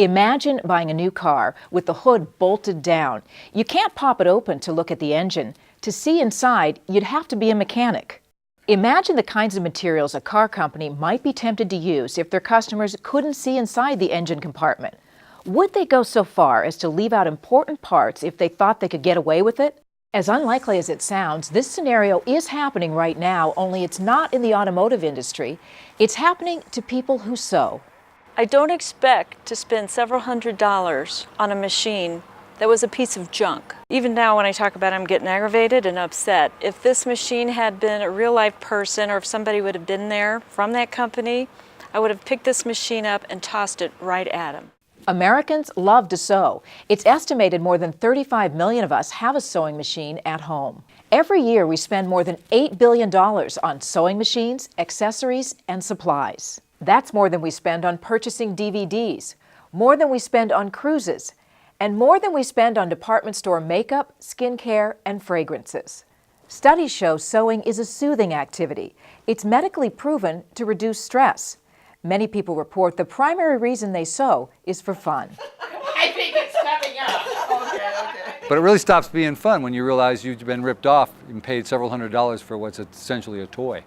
Imagine buying a new car with the hood bolted down. You can't pop it open to look at the engine. To see inside, you'd have to be a mechanic. Imagine the kinds of materials a car company might be tempted to use if their customers couldn't see inside the engine compartment. Would they go so far as to leave out important parts if they thought they could get away with it? As unlikely as it sounds, this scenario is happening right now, only it's not in the automotive industry. It's happening to people who sew. I don't expect to spend several $100s on a machine that was a piece of junk. Even now when I talk about it, I'm getting aggravated and upset. If this machine had been a real life person, or if somebody would have been there from that company, I would have picked this machine up and tossed it right at him. Americans love to sew. It's estimated more than 35 million of us have a sewing machine at home. Every year we spend more than $8 billion on sewing machines, accessories, and supplies. That's more than we spend on purchasing DVDs, more than we spend on cruises, and more than we spend on department store makeup, skincare, and fragrances. Studies show sewing is a soothing activity. It's medically proven to reduce stress. Many people report the primary reason they sew is for fun. I think it's coming up. Okay. But it really stops being fun when you realize you've been ripped off and paid several $100s for what's essentially a toy.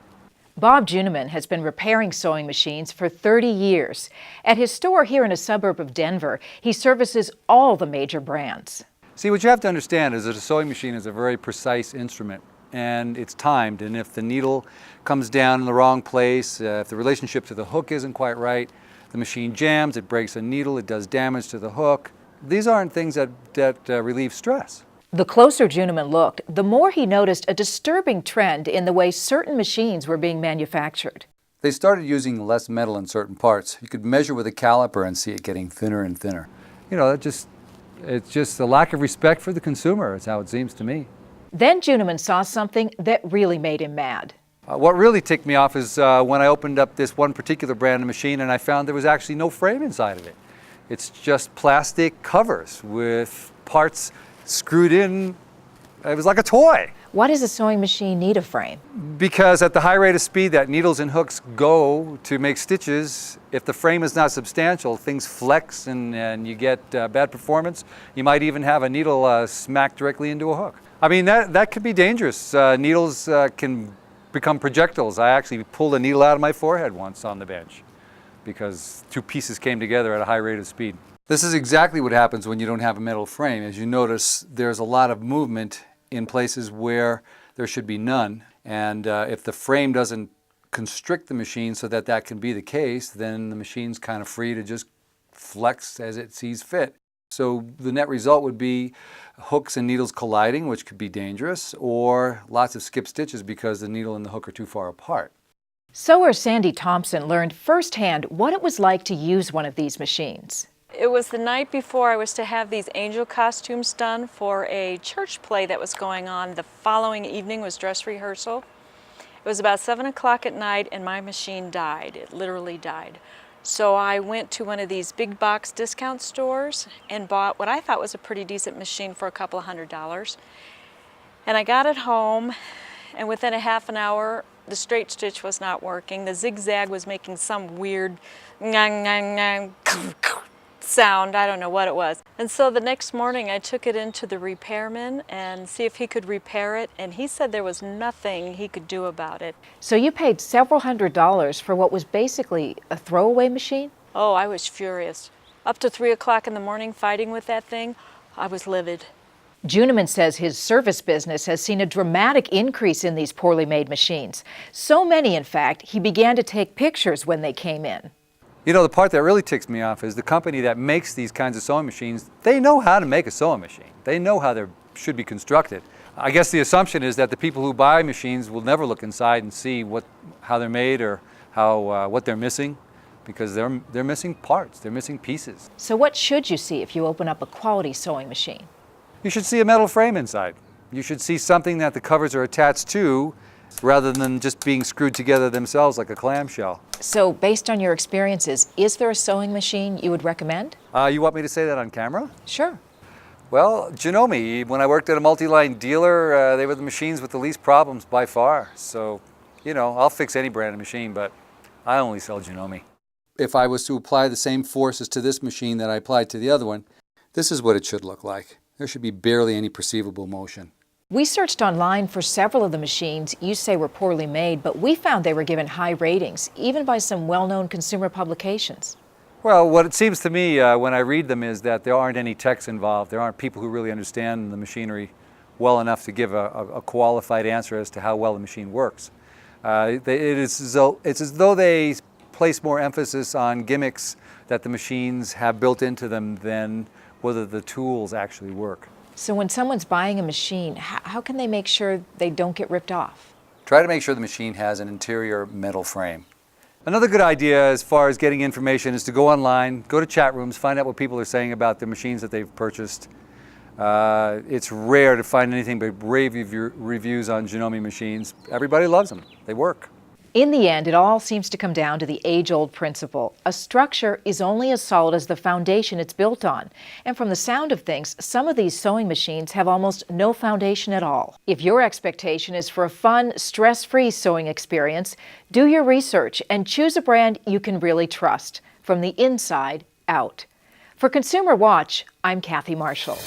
Bob Juniman has been repairing sewing machines for 30 years. At his store here in a suburb of Denver, he services all the major brands. See, what you have to understand is that a sewing machine is a very precise instrument, and it's timed. And if the needle comes down in the wrong place, if the relationship to the hook isn't quite right, the machine jams, it breaks a needle, it does damage to the hook. These aren't things that relieve stress. The closer Juniman looked, the more he noticed a disturbing trend in the way certain machines were being manufactured. They started using less metal in certain parts. You could measure with a caliper and see it getting thinner and thinner. You know, it's just a lack of respect for the consumer, is how it seems to me. Then Juniman saw something that really made him mad. What really ticked me off is when I opened up this one particular brand of machine and I found there was actually no frame inside of it. It's just plastic covers with parts screwed in. It was like a toy. Why does a sewing machine need a frame? Because at the high rate of speed that needles and hooks go to make stitches, if the frame is not substantial, things flex and you get bad performance. You might even have a needle smack directly into a hook. I mean, that could be dangerous. Needles can become projectiles. I actually pulled a needle out of my forehead once on the bench because two pieces came together at a high rate of speed. This is exactly what happens when you don't have a metal frame. As you notice, there's a lot of movement in places where there should be none. And if the frame doesn't constrict the machine so that that can be the case, then the machine's kind of free to just flex as it sees fit. So the net result would be hooks and needles colliding, which could be dangerous, or lots of skip stitches because the needle and the hook are too far apart. Sewer Sandy Thompson learned firsthand what it was like to use one of these machines. It was the night before I was to have these angel costumes done for a church play that was going on. The following evening was dress rehearsal. It was about 7 o'clock at night and my machine died. It literally died. So I went to one of these big box discount stores and bought what I thought was a pretty decent machine for a couple of $100s. And I got it home, and within a half an hour, the straight stitch was not working. The zigzag was making some weird sound. I don't know what it was. And so the next morning I took it into the repairman and see if he could repair it, and he said there was nothing he could do about it. So you paid several $100s for what was basically a throwaway machine? Oh, I was furious. Up to 3 o'clock in the morning fighting with that thing, I was livid. Juniman says his service business has seen a dramatic increase in these poorly made machines. So many, in fact, he began to take pictures when they came in. You know, the part that really ticks me off is the company that makes these kinds of sewing machines, they know how to make a sewing machine. They know how they should be constructed. I guess the assumption is that the people who buy machines will never look inside and see how they're made or what they're missing, because they're missing parts, they're missing pieces. So what should you see if you open up a quality sewing machine? You should see a metal frame inside. You should see something that the covers are attached to, rather than just being screwed together themselves like a clamshell. So based on your experiences, is there a sewing machine you would recommend? You want me to say that on camera? Sure. Well, Janome, when I worked at a multi-line dealer, they were the machines with the least problems by far. So, you know, I'll fix any brand of machine, but I only sell Janome. if I was to apply the same forces to this machine that I applied to the other one, this is what it should look like. There should be barely any perceivable motion. We searched online for several of the machines you say were poorly made, but we found they were given high ratings, even by some well-known consumer publications. Well, what it seems to me when I read them is that there aren't any techs involved. There aren't people who really understand the machinery well enough to give a qualified answer as to how well the machine works. It's as though they place more emphasis on gimmicks that the machines have built into them than whether the tools actually work. So when someone's buying a machine, how can they make sure they don't get ripped off? Try to make sure the machine has an interior metal frame. Another good idea as far as getting information is to go online, go to chat rooms, find out what people are saying about the machines that they've purchased. It's rare to find anything but rave reviews on Janome machines. Everybody loves them. They work. In the end, it all seems to come down to the age-old principle. A structure is only as solid as the foundation it's built on. And from the sound of things, some of these sewing machines have almost no foundation at all. If your expectation is for a fun, stress-free sewing experience, do your research and choose a brand you can really trust, from the inside out. For Consumer Watch, I'm Kathy Marshall.